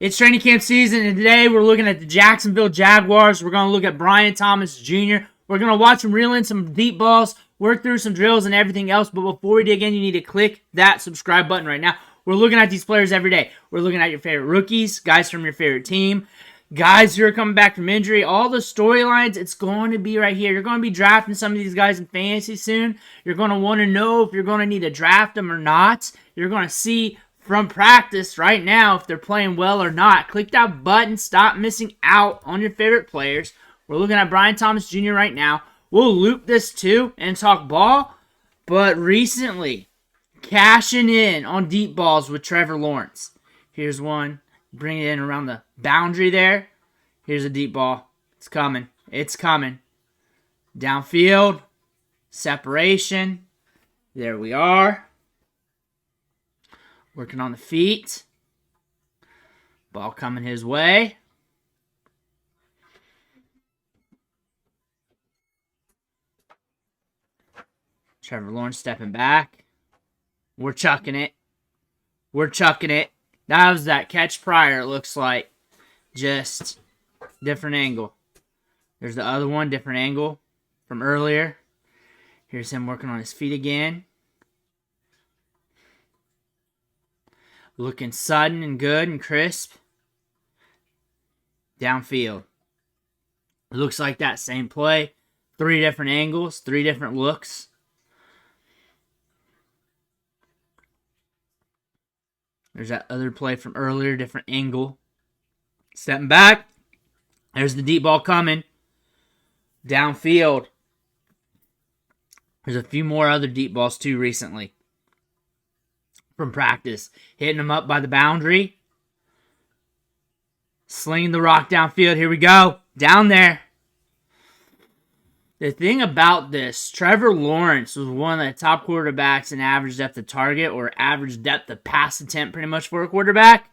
It's training camp season, and today we're looking at the Jacksonville Jaguars. We're going to look at Brian Thomas Jr. We're going to watch him reel in some deep balls, work through some drills and everything else. But before we dig in, you need to click that subscribe button right now. We're looking at these players every day. We're looking at your favorite rookies, guys from your favorite team, guys who are coming back from injury, all the storylines. It's going to be right here. You're going to be drafting some of these guys in fantasy soon. You're going to want to know if you're going to need to draft them or not. You're going to see from practice right now if they're playing well or not. Click that button. Stop missing out on your favorite players. We're looking at Brian Thomas Jr. right now. We'll loop this too and talk ball. But recently, cashing in on deep balls with Trevor Lawrence. Here's one. Bring it in around the boundary there. Here's a deep ball. It's coming. It's coming. Downfield. Separation. There we are. Working on the feet. Ball coming his way. Trevor Lawrence stepping back. We're chucking it. We're chucking it. That was that catch prior, it looks like. Just different angle. There's the other one, different angle from earlier. Here's him working on his feet again. Looking sudden and good and crisp. Downfield. Looks like that same play. 3 different angles, 3 different looks. There's that other play from earlier, different angle. Stepping back. There's the deep ball coming. Downfield. There's a few more other deep balls too recently from practice. Hitting them up by the boundary. Slinging the rock downfield. Here we go. Down there. The thing about this, Trevor Lawrence was one of the top quarterbacks in average depth of target or average depth of pass attempt pretty much for a quarterback,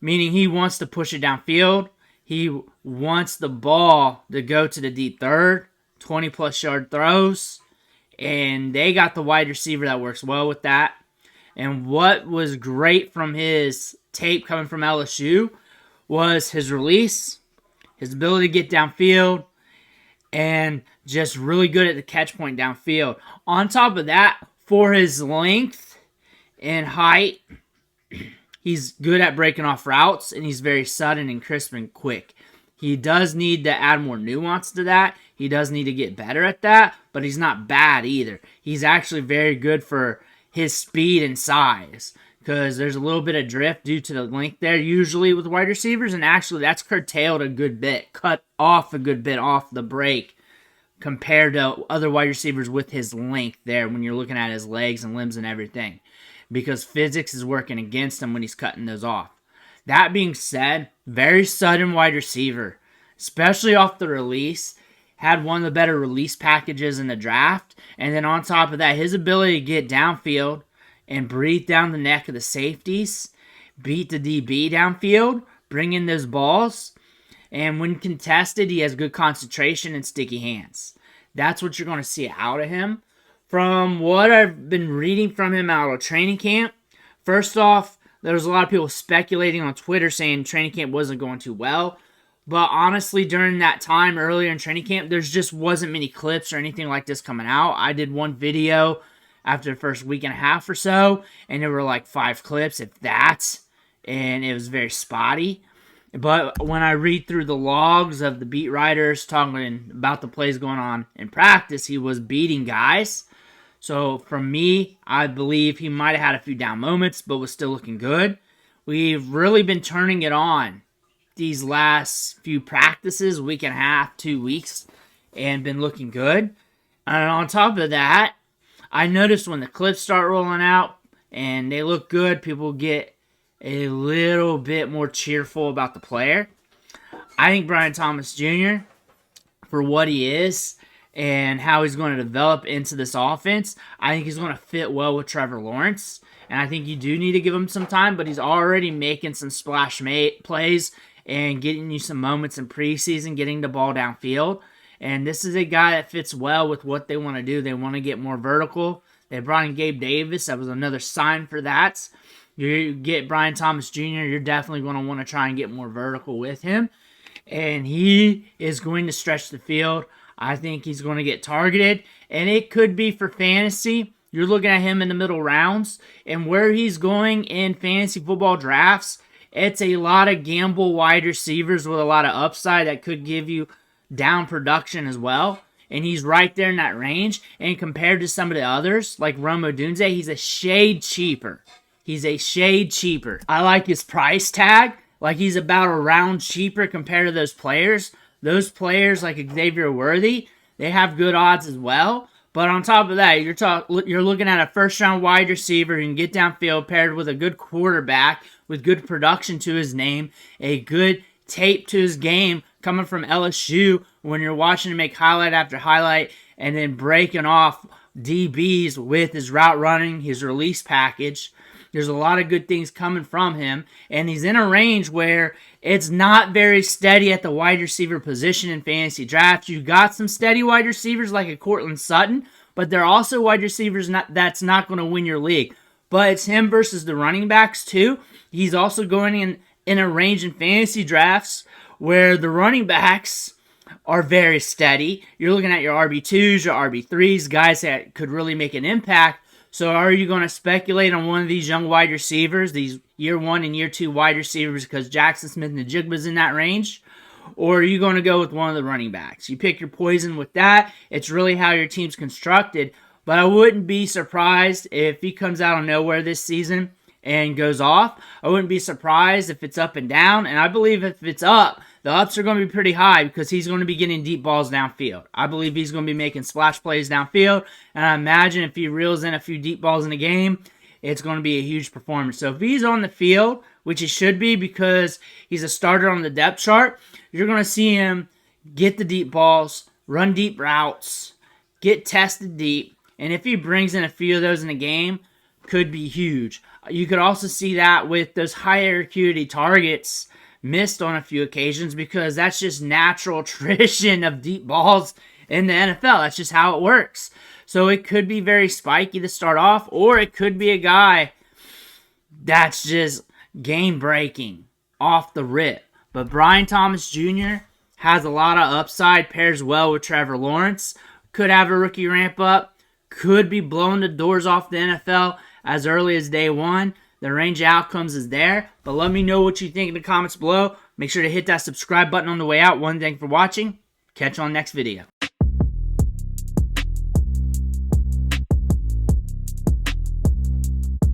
meaning he wants to push it downfield. He wants the ball to go to the deep third, 20-plus yard throws, and they got the wide receiver that works well with that. And what was great from his tape coming from LSU was his release, his ability to get downfield, and just really good at the catch point downfield. On top of that, for his length and height, he's good at breaking off routes, and he's very sudden and crisp and quick. He does need to add more nuance to that. He does need to get better at that, but he's not bad either. He's actually very good for his speed and size, because there's a little bit of drift due to the length there usually with wide receivers, and actually that's curtailed a good bit, cut off a good bit off the break compared to other wide receivers with his length there when you're looking at his legs and limbs and everything, because physics is working against him when he's cutting those off. That being said, very sudden wide receiver, especially off the release. Had one of the better release packages in the draft. And then on top of that, his ability to get downfield and breathe down the neck of the safeties, beat the DB downfield, bring in those balls. And when contested, he has good concentration and sticky hands. That's what you're going to see out of him. From what I've been reading from him out of training camp, first off, there was a lot of people speculating on Twitter saying training camp wasn't going too well. But honestly, during that time earlier in training camp, there just wasn't many clips or anything like this coming out. I did one video after the first week and a half or so, and there were like 5 clips, if that, and it was very spotty. But when I read through the logs of the beat writers talking about the plays going on in practice, he was beating guys. So from me, I believe he might have had a few down moments, but was still looking good. We've really been turning it on these last few practices, week and a half, 2 weeks, and been looking good. And on top of that, I noticed when the clips start rolling out and they look good, people get a little bit more cheerful about the player. I think Brian Thomas Jr., for what he is and how he's going to develop into this offense, I think he's going to fit well with Trevor Lawrence. And I think you do need to give him some time, but he's already making some splash plays and getting you some moments in preseason, getting the ball downfield. And this is a guy that fits well with what they want to do. They want to get more vertical. They brought in Gabe Davis. That was another sign for that. You get Brian Thomas Jr., you're definitely going to want to try and get more vertical with him. And he is going to stretch the field. I think he's going to get targeted. And it could be for fantasy. You're looking at him in the middle rounds. And where he's going in fantasy football drafts, it's a lot of gamble wide receivers with a lot of upside that could give you down production as well. And he's right there in that range. And compared to some of the others, like Rome Odunze, he's a shade cheaper. He's a shade cheaper. I like his price tag. Like, he's about a round cheaper compared to those players. Those players like Xavier Worthy, they have good odds as well. But on top of that, you're looking at a first-round wide receiver who can get downfield paired with a good quarterback with good production to his name, a good tape to his game coming from LSU when you're watching him make highlight after highlight and then breaking off DBs with his route running, his release package. There's a lot of good things coming from him, and he's in a range where it's not very steady at the wide receiver position in fantasy drafts. You got some steady wide receivers like a Cortland Sutton, but they're also wide receivers that's not going to win your league. But it's him versus the running backs too. He's also going in a range in fantasy drafts where the running backs are very steady. You're looking at your RB2s, your RB3s, guys that could really make an impact. So are you going to speculate on one of these young wide receivers, these year 1 and year 2 wide receivers because Jackson Smith-Njigba's in that range? Or are you going to go with one of the running backs? You pick your poison with that. It's really how your team's constructed. But I wouldn't be surprised if he comes out of nowhere this season and goes off. I wouldn't be surprised if it's up and down. And I believe if it's up, the ups are going to be pretty high because he's going to be getting deep balls downfield. I believe he's going to be making splash plays downfield. And I imagine if he reels in a few deep balls in a game, it's going to be a huge performance. So if he's on the field, which he should be because he's a starter on the depth chart, you're going to see him get the deep balls, run deep routes, get tested deep. And if he brings in a few of those in a game, could be huge. You could also see that with those higher acuity targets missed on a few occasions because that's just natural attrition of deep balls in the NFL. That's just how it works. So it could be very spiky to start off, or it could be a guy that's just game-breaking off the rip. But Brian Thomas Jr. has a lot of upside, pairs well with Trevor Lawrence, could have a rookie ramp up, could be blowing the doors off the NFL as early as day one. The range of outcomes is there, but let me know what you think in the comments below. Make sure to hit that subscribe button on the way out. One, thanks for watching. Catch you on the next video.